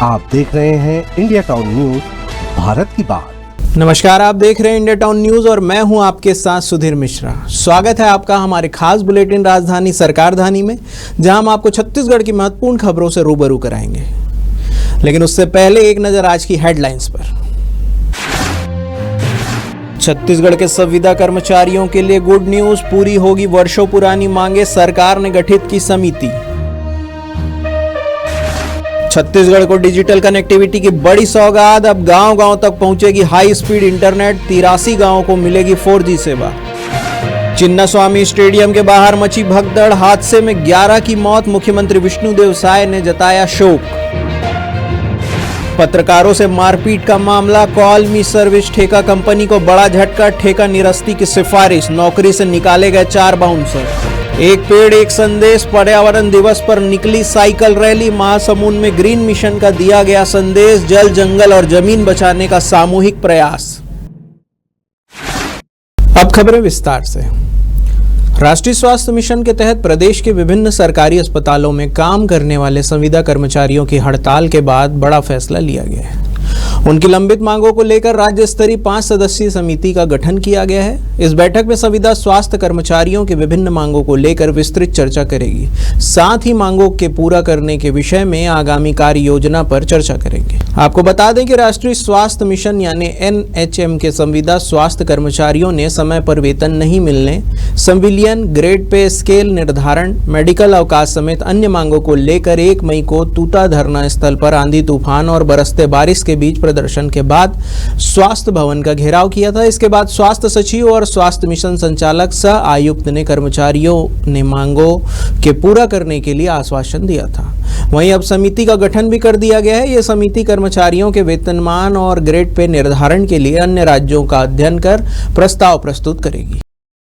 आप देख रहे हैं इंडिया टाउन न्यूज, भारत की बात। नमस्कार, आप देख रहे हैं इंडिया टाउन न्यूज और मैं हूं आपके साथ सुधीर मिश्रा। स्वागत है आपका हमारे खास बुलेटिन राजधानी सरकारधानी में, जहां हम आपको छत्तीसगढ़ की महत्वपूर्ण खबरों से रूबरू कराएंगे। लेकिन उससे पहले एक नजर आज की हेडलाइंस पर। छत्तीसगढ़ के संविदा कर्मचारियों के लिए गुड न्यूज, पूरी होगी वर्षों पुरानी मांगे, सरकार ने गठित की समिति। छत्तीसगढ़ को डिजिटल कनेक्टिविटी की बड़ी सौगात, अब गांव-गांव तक पहुंचेगी हाई स्पीड इंटरनेट, 83 गांवों को मिलेगी 4G सेवा। चिन्नास्वामी स्टेडियम के बाहर मची भगदड़, हादसे में 11 की मौत, मुख्यमंत्री विष्णुदेव साय ने जताया शोक। पत्रकारों से मारपीट का मामला, कॉल मी सर्विस ठेका कंपनी को बड़ा झटका, ठेका निरस्ती की सिफारिश, नौकरी से निकाले गए 4 बाउंसर। एक पेड़ एक संदेश, पर्यावरण दिवस पर निकली साइकिल रैली, महासमुंद में ग्रीन मिशन का दिया गया संदेश, जल जंगल और जमीन बचाने का सामूहिक प्रयास। अब खबरें विस्तार से। राष्ट्रीय स्वास्थ्य मिशन के तहत प्रदेश के विभिन्न सरकारी अस्पतालों में काम करने वाले संविदा कर्मचारियों की हड़ताल के बाद बड़ा फैसला लिया गया है। उनकी लंबित मांगों को लेकर राज्य स्तरीय 5 सदस्यीय समिति का गठन किया गया है। इस बैठक में संविदा स्वास्थ्य कर्मचारियों की विभिन्न मांगों को लेकर विस्तृत चर्चा करेगी। साथ ही मांगों के पूरा करने के विषय में आगामी कार्य योजना पर चर्चा करेंगे। आपको बता दें कि राष्ट्रीय स्वास्थ्य मिशन यानी NHM के संविदा स्वास्थ्य कर्मचारियों ने समय पर वेतन नहीं मिलने, संविलियन, ग्रेड पे स्केल निर्धारण, मेडिकल अवकाश समेत अन्य मांगों को लेकर 1 मई को तूता धरना स्थल पर आंधी तूफान और बरसते बारिश के बीच प्रदर्शन के बाद स्वास्थ्य भवन का घेराव किया था। इसके बाद स्वास्थ्य सचिव और स्वास्थ्य मिशन संचालक सह आयुक्त ने कर्मचारियों ने मांगों के पूरा करने के लिए आश्वासन दिया था। वहीं अब समिति का गठन भी कर दिया गया है। यह समिति कर्मचारियों के वेतनमान और ग्रेड पे निर्धारण के लिए अन्य राज्यों का अध्ययन कर प्रस्ताव प्रस्तुत करेगी।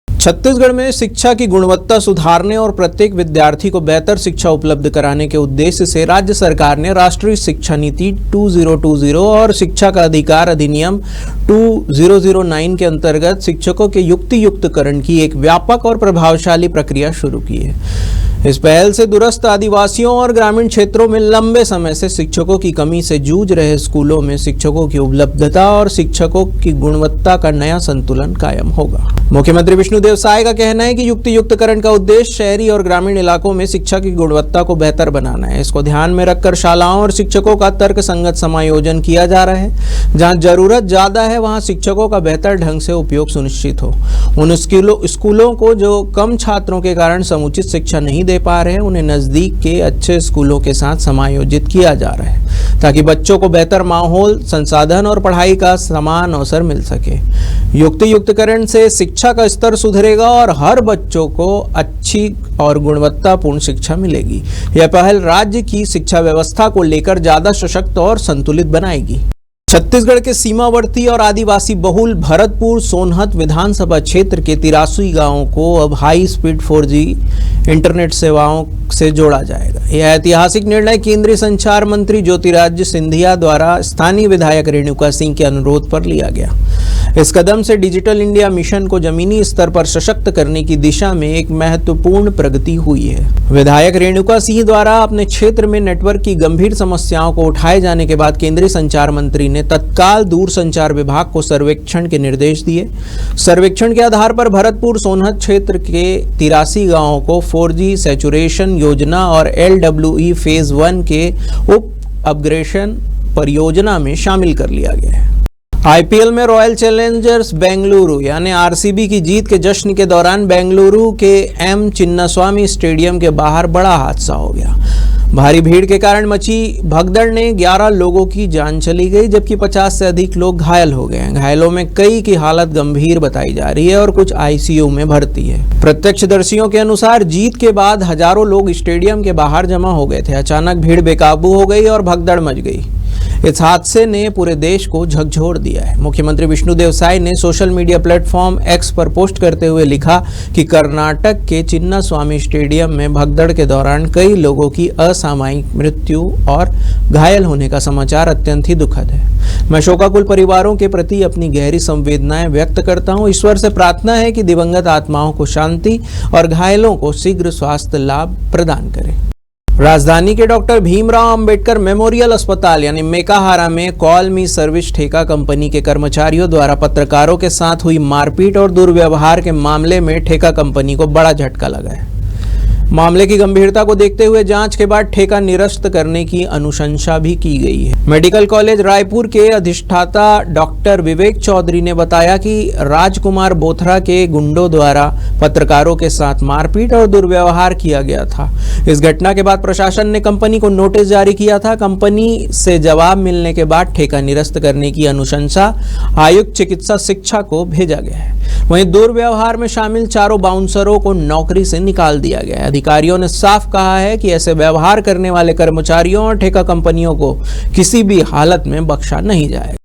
छत्तीसगढ़ में शिक्षा की गुणवत्ता सुधारने और प्रत्येक विद्यार्थी को बेहतर शिक्षा उपलब्ध कराने के उद्देश्य से राज्य सरकार ने राष्ट्रीय शिक्षा नीति 2020 और शिक्षा का अधिकार अधिनियम 2009 के अंतर्गत शिक्षकों के युक्तियुक्तकरण की एक व्यापक और प्रभावशाली प्रक्रिया शुरू की है। इस पहल से दूरस्थ आदिवासियों और ग्रामीण क्षेत्रों में लंबे समय से शिक्षकों की कमी से जूझ रहे स्कूलों में शिक्षकों की उपलब्धता और शिक्षकों की गुणवत्ता का नया संतुलन कायम होगा। मुख्यमंत्री विष्णुदेव साय का कहना है कि युक्तियुक्तकरण का उद्देश्य शहरी और ग्रामीण इलाकों में शिक्षा की गुणवत्ता को बेहतर बनाना है। इसको ध्यान में रखकर शालाओं और शिक्षकों का तर्क संगत समायोजन किया जा रहा है। जहां जरूरत ज्यादा है वहां शिक्षकों का बेहतर ढंग से उपयोग सुनिश्चित हो। उन स्कूलों को जो कम छात्रों के कारण समुचित शिक्षा नहीं दे पा रहे हैं, उन्हें नजदीक के अच्छे स्कूलों के साथ समायोजित किया जा रहा है ताकि बच्चों को बेहतर माहौल, संसाधन और पढ़ाई का समान अवसर मिल सके। युक्तियुक्तकरण से शिक्षा का स्तर सुधरेगा और हर बच्चों को अच्छी और गुणवत्तापूर्ण शिक्षा मिलेगी। यह पहल राज्य की शिक्षा व्यवस्था को लेकर ज्यादा सशक्त और संतुलित बनाएगी। छत्तीसगढ़ के सीमावर्ती और आदिवासी बहुल भरतपुर सोनहत विधानसभा क्षेत्र के 83 गांवों को अब हाई स्पीड 4G इंटरनेट सेवाओं से जोड़ा जाएगा। यह ऐतिहासिक निर्णय केंद्रीय संचार मंत्री ज्योतिरादित्य सिंधिया द्वारा स्थानीय विधायक रेणुका सिंह के अनुरोध पर लिया गया। इस कदम से डिजिटल इंडिया मिशन को जमीनी स्तर पर सशक्त करने की दिशा में एक महत्वपूर्ण प्रगति हुई है। विधायक रेणुका सिंह द्वारा अपने क्षेत्र में नेटवर्क की गंभीर समस्याओं को उठाए जाने के बाद केंद्रीय संचार मंत्री ने तत्काल दूरसंचार विभाग को सर्वेक्षण के निर्देश दिए। सर्वेक्षण के आधार पर भरतपुर सोनहत क्षेत्र के 83 गांवों को 4G सैचुरेशन योजना और LWE फेज 1 के उप अपग्रेडेशन परियोजना में शामिल कर लिया गया है। IPL में रॉयल चैलेंजर्स बेंगलुरु यानी RCB की जीत के जश्न के दौरान बेंगलुरु के M चिन्नास्वामी स्टेडियम के बाहर बड़ा हादसा हो गया। भारी भीड़ के कारण मची भगदड़ ने 11 लोगों की जान चली गई, जबकि 50 से अधिक लोग घायल हो गए हैं। घायलों में कई की हालत गंभीर बताई जा रही है और कुछ ICU में भर्ती है। प्रत्यक्षदर्शियों के अनुसार जीत के बाद हजारों लोग स्टेडियम के बाहर जमा हो गए थे। अचानक भीड़ बेकाबू हो गई और भगदड़ मच गई। इस हादसे ने पूरे देश को झकझोर दिया है। मुख्यमंत्री विष्णुदेव साय ने सोशल मीडिया प्लेटफॉर्म X पर पोस्ट करते हुए लिखा कि कर्नाटक के चिन्नास्वामी स्टेडियम में भगदड़ के दौरान कई लोगों की असामयिक मृत्यु और घायल होने का समाचार अत्यंत ही दुखद है। मैं शोकाकुल परिवारों के प्रति अपनी गहरी संवेदनाएं व्यक्त करता हूं। ईश्वर से प्रार्थना है कि दिवंगत आत्माओं को शांति और घायलों को शीघ्र स्वास्थ्य लाभ प्रदान करे। राजधानी के डॉक्टर भीमराव अंबेडकर मेमोरियल अस्पताल यानी मेकाहारा में कॉल मी सर्विस ठेका कंपनी के कर्मचारियों द्वारा पत्रकारों के साथ हुई मारपीट और दुर्व्यवहार के मामले में ठेका कंपनी को बड़ा झटका लगा है। मामले की गंभीरता को देखते हुए जांच के बाद ठेका निरस्त करने की अनुशंसा भी की गई है। मेडिकल कॉलेज रायपुर के अधिष्ठाता डॉक्टर विवेक चौधरी ने बताया कि राजकुमार बोथरा के गुंडों द्वारा पत्रकारों के साथ मारपीट और दुर्व्यवहार किया गया था। इस घटना के बाद प्रशासन ने कंपनी को नोटिस जारी किया था। कंपनी से जवाब मिलने के बाद ठेका निरस्त करने की अनुशंसा आयुक्त चिकित्सा शिक्षा को भेजा गया है। वहीं दुर्व्यवहार में शामिल 4 बाउंसरों को नौकरी से निकाल दिया गया है। अधिकारियों ने साफ कहा है कि ऐसे व्यवहार करने वाले कर्मचारियों और ठेका कंपनियों को किसी भी हालत में बख्शा नहीं जाएगा।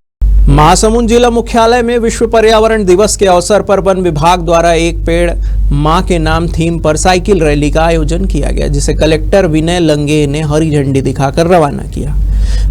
महासमुंद जिला मुख्यालय में विश्व पर्यावरण दिवस के अवसर पर वन विभाग द्वारा एक पेड़ मां के नाम थीम पर साइकिल रैली का आयोजन किया गया, जिसे कलेक्टर विनय लंगे ने हरी झंडी दिखाकर रवाना किया।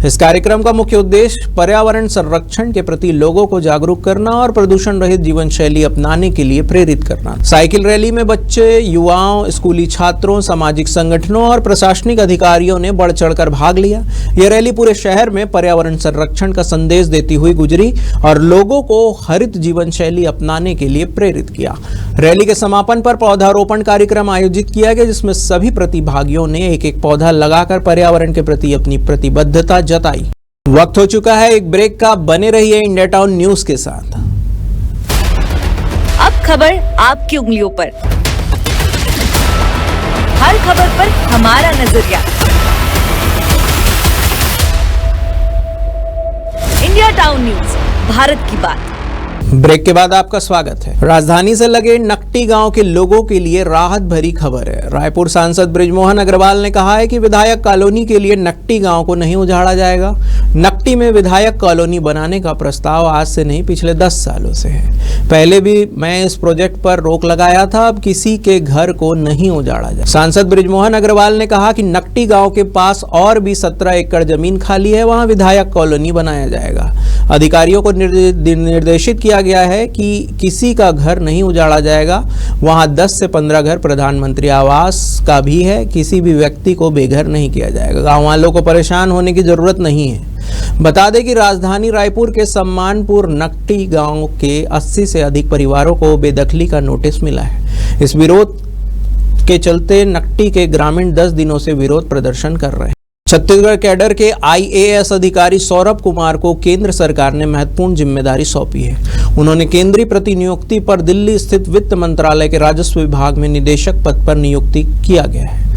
इस कार्यक्रम का मुख्य उद्देश्य पर्यावरण संरक्षण के प्रति लोगों को जागरूक करना और प्रदूषण रहित जीवन शैली अपनाने के लिए प्रेरित करना। साइकिल रैली में बच्चे, युवाओं, स्कूली छात्रों, सामाजिक संगठनों और प्रशासनिक अधिकारियों ने बढ़ चढ़कर भाग लिया। यह रैली पूरे शहर में पर्यावरण संरक्षण का संदेश देती हुई गुजरी और लोगों को हरित जीवन शैली अपनाने के लिए प्रेरित किया। रैली के समापन पर पौधारोपण कार्यक्रम आयोजित किया गया, जिसमें सभी प्रतिभागियों ने एक पौधा लगाकर पर्यावरण के प्रति अपनी प्रतिबद्धता जताई। वक्त हो चुका है एक ब्रेक का। बने रहिए इंडिया टाउन न्यूज के साथ। अब खबर आपकी उंगलियों पर, हर खबर पर हमारा नजरिया। इंडिया टाउन न्यूज, भारत की बात। ब्रेक के बाद आपका स्वागत है। राजधानी से लगे नकटी गांव के लोगों के लिए राहत भरी खबर है। रायपुर सांसद बृजमोहन अग्रवाल ने कहा है कि विधायक कॉलोनी के लिए नकटी गांव को नहीं उजाड़ा जाएगा। नकटी में विधायक कॉलोनी बनाने का प्रस्ताव आज से नहीं, पिछले 10 सालों से है। पहले भी मैं इस प्रोजेक्ट पर रोक लगाया था। अब किसी के घर को नहीं उजाड़ा जाए। सांसद बृजमोहन अग्रवाल ने कहा कि नकटी गांव के पास और भी 17 एकड़ जमीन खाली है, वहां विधायक कॉलोनी बनाया जाएगा। अधिकारियों को निर्देशित किया गया है कि किसी का घर नहीं उजाड़ा जाएगा। वहां 10 से 15 घर प्रधानमंत्री आवास का भी है। किसी भी व्यक्ति को बेघर नहीं किया जाएगा। गांव वालों को परेशान होने की जरूरत नहीं है। बता दें कि राजधानी रायपुर के सम्मानपुर नकटी गांव के 80 से अधिक परिवारों को बेदखली का नोटिस मिला है। इस विरोध के चलते नकटी के ग्रामीण 10 दिनों से विरोध प्रदर्शन कर रहे हैं। छत्तीसगढ़ कैडर के IAS अधिकारी सौरभ कुमार को केंद्र सरकार ने महत्वपूर्ण जिम्मेदारी सौंपी है। उन्होंने केंद्रीय प्रतिनियुक्ति पर दिल्ली स्थित वित्त मंत्रालय के राजस्व विभाग में निदेशक पद पर नियुक्ति किया गया है।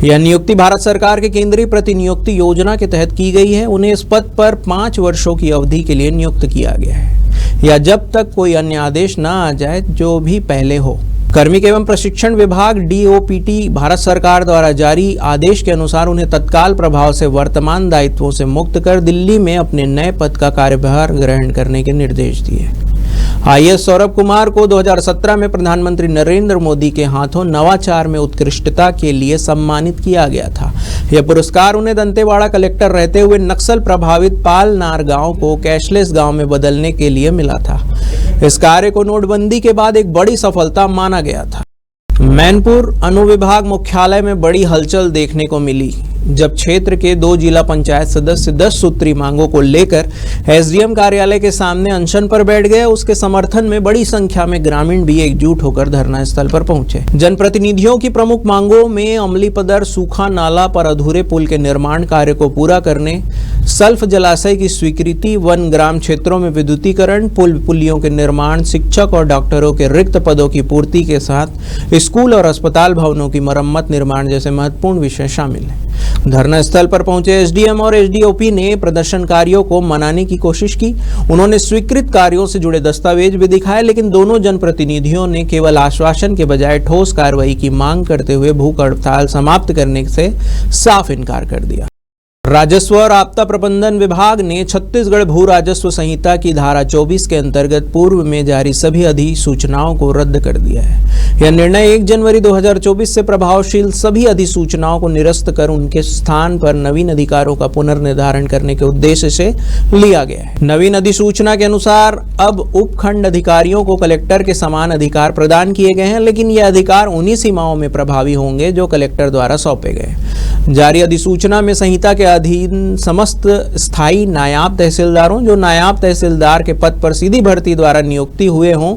यह नियुक्ति भारत सरकार के केंद्रीय प्रतिनियुक्ति योजना के तहत की गई है। उन्हें इस पद पर 5 वर्षों की अवधि के लिए नियुक्त किया गया है, या जब तक कोई अन्य आदेश न आ जाए जो भी पहले हो। कार्मिक एवं प्रशिक्षण विभाग DOPT भारत सरकार द्वारा जारी आदेश के अनुसार उन्हें तत्काल प्रभाव से वर्तमान दायित्वों से मुक्त कर दिल्ली में अपने नए पद का कार्यभार ग्रहण करने के निर्देश दिए। IAS सौरभ कुमार को 2017 में प्रधानमंत्री नरेंद्र मोदी के हाथों नवाचार में उत्कृष्टता के लिए सम्मानित किया गया था। यह पुरस्कार उन्हें दंतेवाड़ा कलेक्टर रहते हुए नक्सल प्रभावित पालनार गांव को कैशलेस गांव में बदलने के लिए मिला था। इस कार्य को नोटबंदी के बाद एक बड़ी सफलता माना गया था। मैनपुर अनुविभाग मुख्यालय में बड़ी हलचल देखने को मिली, जब क्षेत्र के 2 जिला पंचायत सदस्य 10 सूत्री मांगों को लेकर SDM कार्यालय के सामने अनशन पर बैठ गए। उसके समर्थन में बड़ी संख्या में ग्रामीण भी एकजुट होकर धरना स्थल पर पहुंचे। जनप्रतिनिधियों की प्रमुख मांगों में अमलीपदर सूखा नाला पर अधूरे पुल के निर्माण कार्य को पूरा करने, सल्फ जलाशय की स्वीकृति, वन ग्राम क्षेत्रों में विद्युतीकरण, पुलियों के निर्माण, शिक्षक और डॉक्टरों के रिक्त पदों की पूर्ति के साथ स्कूल और अस्पताल भवनों की मरम्मत निर्माण जैसे महत्वपूर्ण विषय शामिल हैं। धरना स्थल पर पहुंचे SDM और SDOP ने प्रदर्शनकारियों को मनाने की कोशिश की। उन्होंने स्वीकृत कार्यों से जुड़े दस्तावेज भी दिखाए, लेकिन दोनों जनप्रतिनिधियों ने केवल आश्वासन के बजाय ठोस कार्रवाई की मांग करते हुए भूख हड़ताल समाप्त करने से साफ इनकार कर दिया। राजस्व और आपदा प्रबंधन विभाग ने छत्तीसगढ़ भू राजस्व संहिता की धारा 24 के अंतर्गत पूर्व में जारी सभी अधिसूचनाओं को रद्द कर दिया है। यह निर्णय 1 जनवरी 2024 से प्रभावशील सभी अधिसूचनाओं को निरस्त कर उनके स्थान पर नवीन अधिकारों का पुनर्निर्धारण करने के उद्देश्य से लिया गया है। नवीन अधिसूचना के अनुसार अब उपखंड अधिकारियों को कलेक्टर के समान अधिकार प्रदान किए गए हैं, लेकिन ये अधिकार उन्हीं सीमाओं में प्रभावी होंगे जो कलेक्टर द्वारा सौंपे गए। जारी अधिसूचना में संहिता के अधीन समस्त स्थायी नायाब तहसीलदारों जो नायाब तहसीलदार के पद पर सीधी भर्ती द्वारा नियुक्ति हुए हों,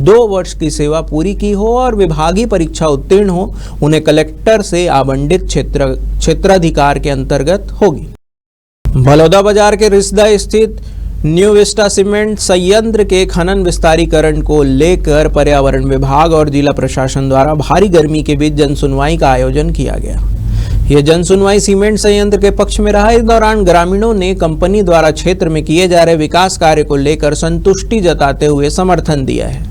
2 वर्ष की सेवा पूरी की हो और विभागीय परीक्षा उत्तीर्ण हो, उन्हें कलेक्टर से आवंटित क्षेत्राधिकार के अंतर्गत होगी। बलौदा बाजार के रिसदा स्थित न्यू विस्टा सीमेंट संयंत्र के खनन विस्तारीकरण को लेकर पर्यावरण विभाग और जिला प्रशासन द्वारा भारी गर्मी के बीच जनसुनवाई का आयोजन किया गया। यह जनसुनवाई सीमेंट संयंत्र के पक्ष में रहा। इस दौरान ग्रामीणों ने कंपनी द्वारा क्षेत्र में किए जा रहे विकास कार्य को लेकर संतुष्टि जताते हुए समर्थन दिया है।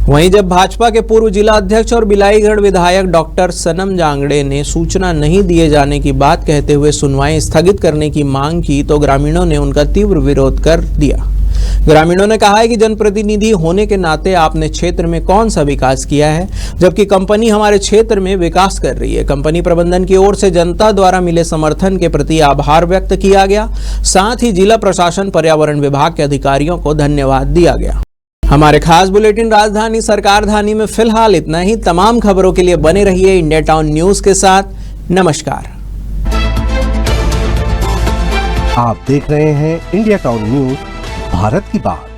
वहीं जब भाजपा के पूर्व जिला अध्यक्ष और बिलाईगढ़ विधायक डॉक्टर सनम जांगड़े ने सूचना नहीं दिए जाने की बात कहते हुए सुनवाई स्थगित करने की मांग की तो ग्रामीणों ने उनका तीव्र विरोध कर दिया। ग्रामीणों ने कहा है कि जनप्रतिनिधि होने के नाते आपने क्षेत्र में कौन सा विकास किया है, जबकि कंपनी हमारे क्षेत्र में विकास कर रही है। कंपनी प्रबंधन की ओर से जनता द्वारा मिले समर्थन के प्रति आभार व्यक्त किया गया। साथ ही जिला प्रशासन पर्यावरण विभाग के अधिकारियों को धन्यवाद दिया गया। हमारे खास बुलेटिन राजधानी सरकारधानी में फिलहाल इतना ही। तमाम खबरों के लिए बने रहिए इंडिया टाउन न्यूज के साथ। नमस्कार। आप देख रहे हैं इंडिया टाउन न्यूज, भारत की बात।